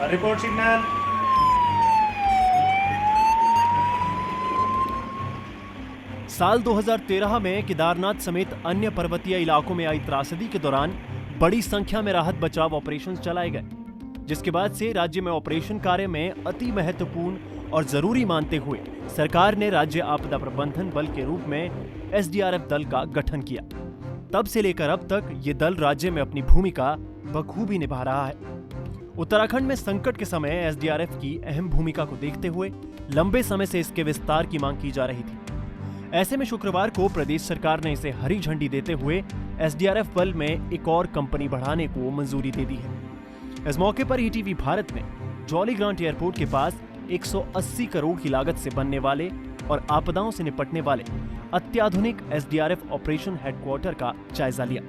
Report signal. साल 2013 में केदारनाथ समेत अन्य पर्वतीय इलाकों में आई त्रासदी के दौरान बड़ी संख्या में राहत बचाव ऑपरेशन चलाए गए, जिसके बाद से राज्य में ऑपरेशन कार्य में अति महत्वपूर्ण और जरूरी मानते हुए सरकार ने राज्य आपदा प्रबंधन बल के रूप में एसडीआरएफ दल का गठन किया। तब से लेकर अब तक ये दल राज्य में अपनी भूमिका बखूबी निभा रहा है। उत्तराखंड में संकट के समय एसडीआरएफ की अहम भूमिका को देखते हुए लंबे समय से इसके विस्तार की मांग की जा रही थी। ऐसे में शुक्रवार को प्रदेश सरकार ने इसे हरी झंडी देते हुए एसडीआरएफ बल में एक और कंपनी बढ़ाने को मंजूरी दे दी है। इस मौके पर ईटीवी भारत ने जॉली ग्रांट एयरपोर्ट के पास 180 करोड़ की लागत से बनने वाले और आपदाओं से निपटने वाले अत्याधुनिक एसडीआरएफ ऑपरेशन हेडक्वार्टर का जायजा लिया।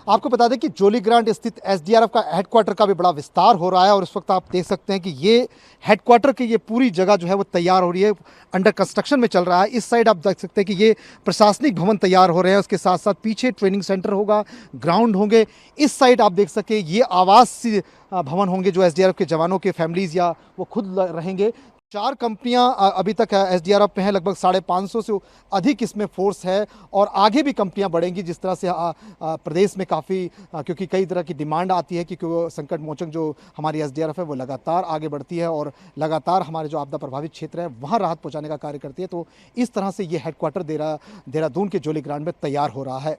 आपको बता दें कि जोली ग्रांट स्थित एसडीआरएफ का हेडक्वार्टर का भी बड़ा विस्तार हो रहा है और इस वक्त आप देख सकते हैं कि ये हेडक्वार्टर की ये पूरी जगह जो है वो तैयार हो रही है, अंडर कंस्ट्रक्शन में चल रहा है। इस साइड आप देख सकते हैं कि ये प्रशासनिक भवन तैयार हो रहे हैं, उसके साथ साथ पीछे ट्रेनिंग सेंटर होगा, ग्राउंड होंगे। इस साइड आप देख सके ये आवास भवन होंगे जो एसडीआरएफ के जवानों के फैमिलीज या वो खुद रहेंगे। 4 कंपनियां अभी तक एसडीआरएफ में हैं, लगभग 550 से अधिक इसमें फोर्स है और आगे भी कंपनियां बढ़ेंगी। जिस तरह से प्रदेश में काफ़ी क्योंकि कई तरह की डिमांड आती है क्योंकि वो संकट मोचक जो हमारी एसडीआरएफ है वो लगातार आगे बढ़ती है और लगातार हमारे जो आपदा प्रभावित क्षेत्र है वहाँ राहत पहुँचाने का कार्य करती है। तो इस तरह से ये हेडक्वार्टर देहरादून के जोली ग्रांट में तैयार हो रहा है।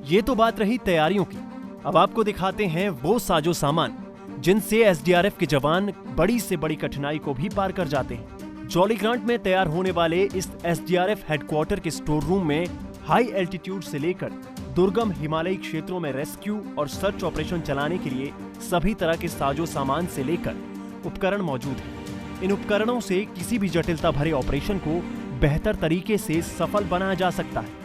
ये तो बात रही तैयारियों की। अब आपको दिखाते हैं वो साजो सामान जिनसे एसडीआरएफ के जवान बड़ी से बड़ी कठिनाई को भी पार कर जाते हैं। जॉली ग्रांट में तैयार होने वाले इस एसडीआरएफ हेडक्वार्टर के स्टोर रूम में हाई एल्टीट्यूड से लेकर दुर्गम हिमालयी क्षेत्रों में रेस्क्यू और सर्च ऑपरेशन चलाने के लिए सभी तरह के साजो सामान से लेकर उपकरण मौजूद हैं। इन उपकरणों से किसी भी जटिलता भरे ऑपरेशन को बेहतर तरीके से सफल बनाया जा सकता है।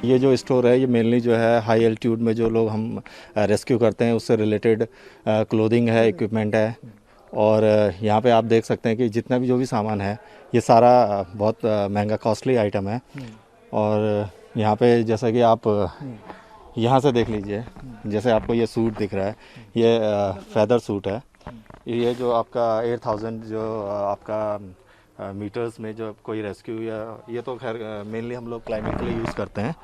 ये जो स्टोर है ये मेनली जो है हाई एल्टीट्यूड में जो लोग हम रेस्क्यू करते हैं उससे रिलेटेड क्लोथिंग है, इक्विपमेंट है। और यहाँ पे आप देख सकते हैं कि जितना भी जो भी सामान है ये सारा बहुत महंगा कॉस्टली आइटम है। और यहाँ पे जैसा कि आप यहाँ से देख लीजिए, जैसे आपको ये सूट दिख रहा है ये फेदर सूट है। ये जो आपका 8000 जो आपका मीटर्स में जो कोई रेस्क्यू या ये तो खैर मेनली हम लोग क्लाइंबिंग के लिए यूज़ करते हैं।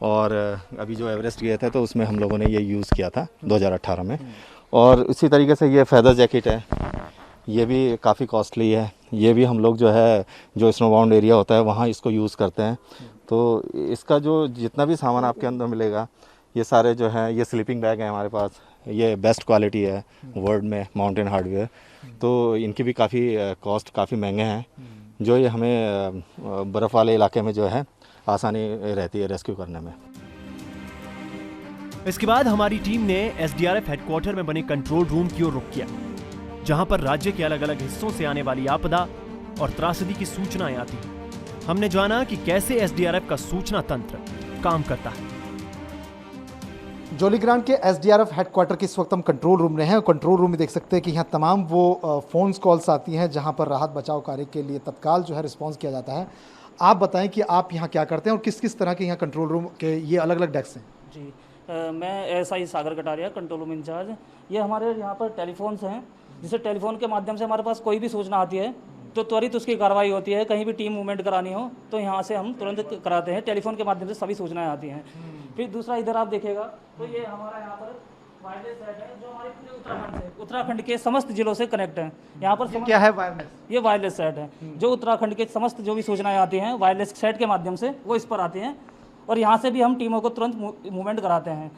और अभी जो एवरेस्ट गए थे तो उसमें हम लोगों ने ये यूज़ किया था 2018 में। और इसी तरीके से ये फेदर जैकेट है, ये भी काफ़ी कॉस्टली है। ये भी हम लोग जो है जो स्नो बाउंड एरिया होता है वहाँ इसको यूज़ करते हैं। तो इसका जो जितना भी सामान आपके अंदर मिलेगा ये सारे जो है ये स्लीपिंग बैग है हमारे पास, ये बेस्ट क्वालिटी है वर्ल्ड में माउंटेन हार्डवेयर। तो इनकी भी काफ़ी कॉस्ट काफ़ी महंगे हैं, जो ये हमें बर्फ़ वाले इलाके में जो है आसानी रहती है रेस्क्यू करने में। इसके बाद हमारी टीम ने एसडीआरएफ हेडक्वार्टर में बने कंट्रोल रूम की ओर रुख किया, जहां पर राज्य के अलग अलग हिस्सों से आने वाली आपदा और त्रासदी की सूचनाएं आती हैं। हमने जाना कि कैसे एसडीआरएफ का सूचना तंत्र काम करता है। जोली ग्रांट के एसडीआरएफ हेडक्वार्टर के इस वक्त हम कंट्रोल रूम में हैं। कंट्रोल रूम में देख सकते हैं कि यहाँ तमाम वो फ़ोन्स कॉल्स आती हैं जहाँ पर राहत बचाव कार्य के लिए तत्काल जो है रिस्पांस किया जाता है। आप बताएं कि आप यहाँ क्या करते हैं और किस किस तरह के यहाँ कंट्रोल रूम के ये अलग अलग डेस्क हैं। जी मैं एसआई सागर कटारिया, कंट्रोल रूम इंचार्ज। ये हमारे यहाँ पर टेलीफोन्स हैं, जिससे टेलीफोन के माध्यम से हमारे पास कोई भी सूचना आती है तो त्वरित उसकी कार्रवाई होती है। कहीं भी टीम मूवमेंट करानी हो तो यहाँ से हम तुरंत कराते हैं। टेलीफोन के माध्यम से सभी सूचनाएं आती हैं। फिर दूसरा इधर आप देखेगा तो ये हमारा यहाँ पर वायरलेस सेट है जो हमारे पूरे उत्तराखंड के समस्त जिलों से कनेक्ट है। यहाँ पर क्या है वायरलेस? ये वायरलेस सेट है जो उत्तराखंड के समस्त जो भी सूचनाएं आती हैं वायरलेस सेट के माध्यम से वो इस पर आती हैं और यहाँ से भी हम टीमों को तुरंत मूवमेंट कराते हैं।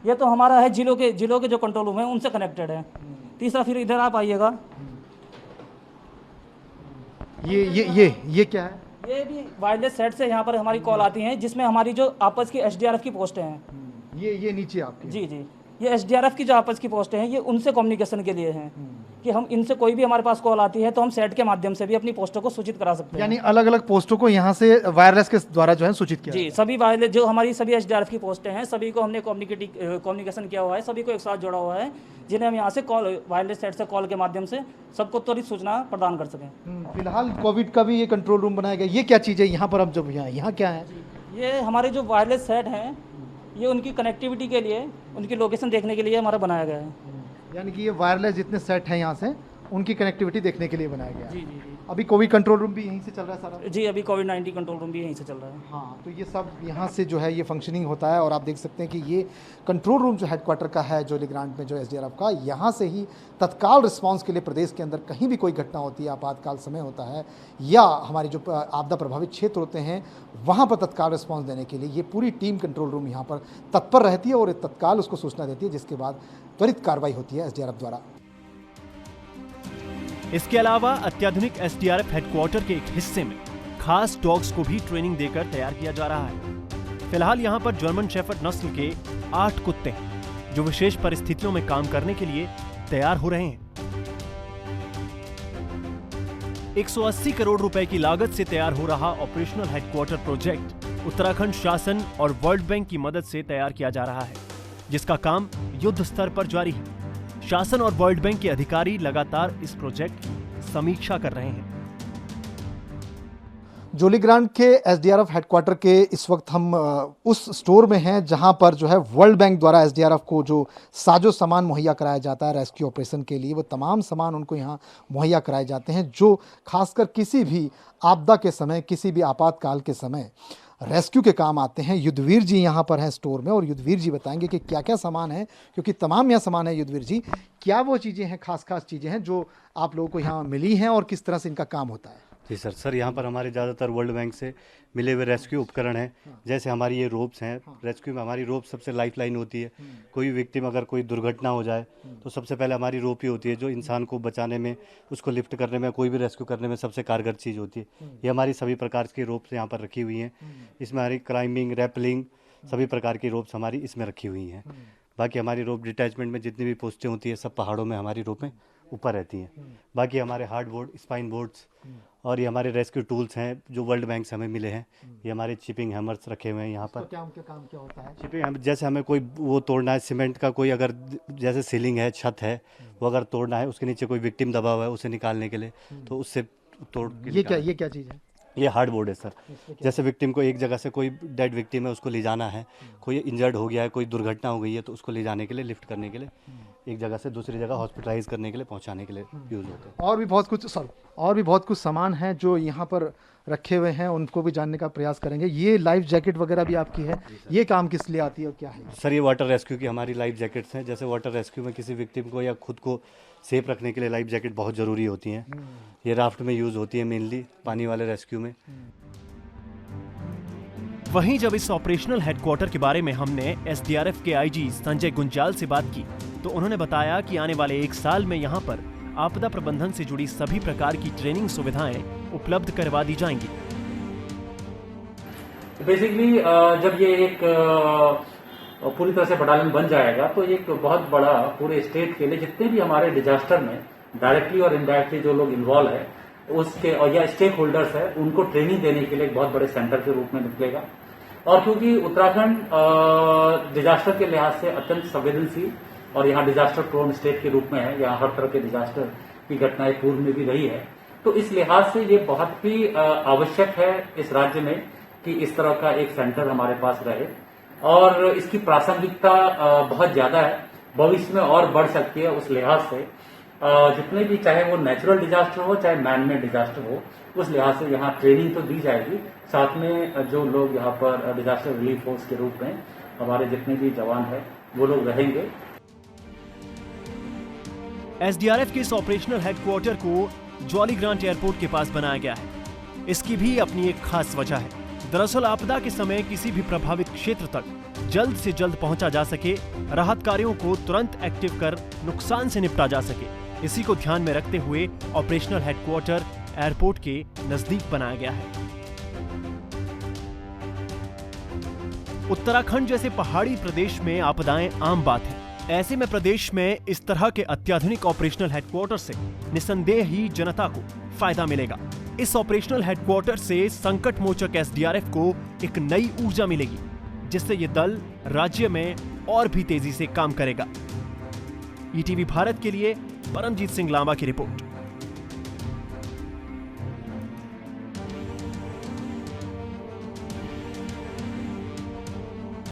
ये तो हमारा है जिलों के जो कंट्रोल रूम है उनसे कनेक्टेड है। तीसरा फिर इधर आप आइएगा, ये क्या है? ये भी वायरलेस सेट से यहाँ पर हमारी कॉल आती हैं जिसमें हमारी जो आपस की एसडीआरएफ की पोस्टें हैं। ये नीचे आपके? जी, ये एसडीआरएफ की जो आपस की पोस्टें हैं ये उनसे कम्युनिकेशन के लिए हैं कि हम इनसे कोई भी हमारे पास कॉल आती है तो हम सेट के माध्यम से भी अपनी पोस्टों को सूचित करा सकते हैं। यानी अलग अलग पोस्टों को यहाँ से वायरलेस के द्वारा जो है सूचित किया? जी, सभी वायरलेस जो हमारी सभी एसडीआरएफ की पोस्टें हैं सभी को हमने कम्युनिकेशन किया हुआ है, सभी को एक साथ जोड़ा हुआ है जिन्हें हम यहाँ से कॉल वायरलेस सेट से कॉल के माध्यम से सबको त्वरित सूचना प्रदान कर सकें। फिलहाल कोविड का भी ये कंट्रोल रूम बनाया गया। ये क्या चीज़ है यहाँ पर? अब जब यहाँ क्या है? ये हमारे जो वायरलेस सेट हैं ये उनकी कनेक्टिविटी के लिए, उनकी लोकेशन देखने के लिए हमारा बनाया गया है। यानी कि ये वायरलेस जितने सेट हैं यहाँ से उनकी कनेक्टिविटी देखने के लिए बनाया गया है। जी जी जी अभी कोविड कंट्रोल रूम भी यहीं से चल रहा है सारा? जी, अभी कोविड-19 कंट्रोल रूम भी यहीं से चल रहा है। हाँ, तो ये सब यहाँ से जो है ये फंक्शनिंग होता है और आप देख सकते हैं कि ये कंट्रोल रूम जो हेडक्वार्टर का है जोली ग्रांट में जो एसडीआरएफ का, यहाँ से ही तत्काल रिस्पांस के लिए प्रदेश के अंदर कहीं भी कोई घटना होती है, आपातकाल समय होता है या हमारी जो आपदा प्रभावित क्षेत्र होते हैं वहाँ पर तत्काल रिस्पांस देने के लिए ये पूरी टीम कंट्रोल रूम यहाँ पर तत्पर रहती है और तत्काल उसको सूचना देती है, जिसके बाद त्वरित कार्रवाई होती है एसडीआरएफ द्वारा। इसके अलावा अत्याधुनिक एसडीआरएफ हेडक्वार्टर के एक हिस्से में खास डॉग्स को भी ट्रेनिंग देकर तैयार किया जा रहा है। फिलहाल यहाँ पर जर्मन शेफर्ड नस्ल के 8 कुत्ते हैं जो विशेष परिस्थितियों में काम करने के लिए तैयार हो रहे हैं। 180 करोड़ रुपए की लागत से तैयार हो रहा ऑपरेशनल हेडक्वार्टर प्रोजेक्ट उत्तराखंड शासन और वर्ल्ड बैंक की मदद से तैयार किया जा रहा है, जिसका काम युद्ध स्तर पर जारी है। शासन और वर्ल्ड बैंक के अधिकारी लगातार इस प्रोजेक्ट की समीक्षा कर रहे हैं। जोली ग्रांट के एसडीआरएफ हेडक्वार्टर के इस वक्त हम उस स्टोर में हैं जहां पर जो है वर्ल्ड बैंक द्वारा एसडीआरएफ को जो साजो सामान मुहैया कराया जाता है रेस्क्यू ऑपरेशन के लिए, वो तमाम सामान उनको यहां मुहैया कराए जाते हैं जो खासकर किसी भी आपदा के समय, किसी भी आपातकाल के समय रेस्क्यू के काम आते हैं। युद्धवीर जी यहाँ पर हैं स्टोर में और युद्धवीर जी बताएंगे कि क्या क्या सामान है, क्योंकि तमाम यहाँ सामान है। युद्धवीर जी, क्या वो चीज़ें हैं, खास चीज़ें हैं जो आप लोगों को यहाँ मिली हैं और किस तरह से इनका काम होता है? जी सर, यहाँ पर हमारे ज़्यादातर वर्ल्ड बैंक से मिले हुए रेस्क्यू उपकरण हैं। जैसे हमारी ये रोप्स हैं, रेस्क्यू में हमारी रोप सबसे लाइफलाइन होती है। कोई विक्टिम अगर कोई दुर्घटना हो जाए तो सबसे पहले हमारी रोप ही होती है जो इंसान को बचाने में, उसको लिफ्ट करने में, कोई भी रेस्क्यू करने में सबसे कारगर चीज़ होती है। ये हमारी सभी प्रकार की रोप्स यहाँ पर रखी हुई हैं। इसमें हमारी क्लाइंबिंग, रैपलिंग सभी प्रकार की रोप्स हमारी इसमें रखी हुई हैं। बाकी हमारी रोप डिटैचमेंट में जितनी भी पोस्टें होती है सब पहाड़ों में हमारी रोपें ऊपर रहती हैं। बाकी हमारे हार्ड बोर्ड, स्पाइन बोर्ड्स और ये हमारे रेस्क्यू टूल्स हैं जो वर्ल्ड बैंक से हमें मिले हैं। ये हमारे चिपिंग हैमर्स रखे हुए हैं यहाँ पर। तो क्या उनके काम क्या होता है? चिपिंग, जैसे हमें कोई वो तोड़ना है, सीमेंट का कोई अगर जैसे सीलिंग है, छत है, वो अगर तोड़ना है, उसके नीचे कोई विक्टिम दबा हुआ है, उसे निकालने के लिए तो उससे तोड़ के ये क्या चीज़ है? ये हार्ड बोर्ड है सर। जैसे विक्टिम को एक जगह से, कोई डेड विक्टिम है उसको ले जाना है, कोई इंजर्ड हो गया है, कोई दुर्घटना हो गई है, तो उसको ले जाने के लिए, लिफ्ट करने के लिए, एक जगह से दूसरी जगह हॉस्पिटलाइज करने के लिए, पहुंचाने के लिए यूज़ होते हैं। और भी बहुत कुछ सामान है जो यहाँ पर रखे हुए हैं, उनको भी जानने का प्रयास करेंगे। ये लाइफ जैकेट वगैरह भी आपकी है, ये काम किस लिए आती है और क्या है? सर, ये वाटर रेस्क्यू की हमारी लाइफ जैकेट्स हैं। जैसे वाटर रेस्क्यू में किसी विक्टिम को या खुद को सेफ रखने के लिए लाइफ जैकेट बहुत ज़रूरी होती हैं। ये राफ्ट में यूज़ होती है मेनली, पानी वाले रेस्क्यू में। वहीं जब इस ऑपरेशनल हेडक्वार्टर के बारे में हमने एसडीआरएफ के आईजी संजय गुंजाल से बात की तो उन्होंने बताया कि आने वाले 1 साल में यहाँ पर आपदा प्रबंधन से जुड़ी सभी प्रकार की ट्रेनिंग सुविधाएं उपलब्ध करवा दी जाएंगी। बेसिकली जब ये एक पूरी तरह से बटालियन बन जाएगा तो एक बहुत बड़ा पूरे स्टेट के लिए जितने भी हमारे डिजास्टर में डायरेक्टली और इनडायरेक्टली जो लोग इन्वॉल्व है उसके और या स्टेक होल्डर्स है उनको ट्रेनिंग देने के लिए एक बहुत बड़े सेंटर के रूप में निकलेगा। और क्योंकि उत्तराखंड डिजास्टर के लिहाज से अत्यंत संवेदनशील और यहाँ डिजास्टर प्रोन स्टेट के रूप में है, यहाँ हर तरह के डिजास्टर की घटनाएं पूर्व में भी रही है, तो इस लिहाज से ये बहुत ही आवश्यक है इस राज्य में कि इस तरह का एक सेंटर हमारे पास रहे और इसकी प्रासंगिकता बहुत ज्यादा है, भविष्य में और बढ़ सकती है। उस लिहाज से जितने भी, चाहे वो नेचुरल डिजास्टर हो चाहे मैन मेड डिजास्टर हो, उस लिहाज से यहाँ ट्रेनिंग तो दी जाएगी। साथ में जो लोग यहाँ पर डिजास्टर रिलीफ फोर्स के रूप में हमारे जितने भी जवान हैं वो लोग रहेंगे। एसडीआरएफ के इस ऑपरेशनल हेडक्वार्टर को जॉली ग्रांट एयरपोर्ट के पास बनाया गया है। इसकी भी अपनी एक खास वजह है। दरअसल आपदा के समय किसी भी प्रभावित क्षेत्र तक जल्द से जल्द पहुंचा जा सके, राहत कार्यों को तुरंत एक्टिव कर नुकसान से निपटा जा सके, इसी को ध्यान में रखते हुए ऑपरेशनल हेडक्वार्टर एयरपोर्ट के नजदीक बनाया गया है। उत्तराखंड जैसे पहाड़ी प्रदेश में आपदाएं आम बात है। ऐसे में प्रदेश में इस तरह के अत्याधुनिक ऑपरेशनल हेडक्वार्टर से निसंदेह ही जनता को फायदा मिलेगा। इस ऑपरेशनल हेडक्वार्टर से संकट मोचक एसडीआरएफ को एक नई ऊर्जा मिलेगी, जिससे ये दल राज्य में और भी तेजी से काम करेगा। ईटीवी भारत के लिए परमजीत सिंह लांबा की रिपोर्ट।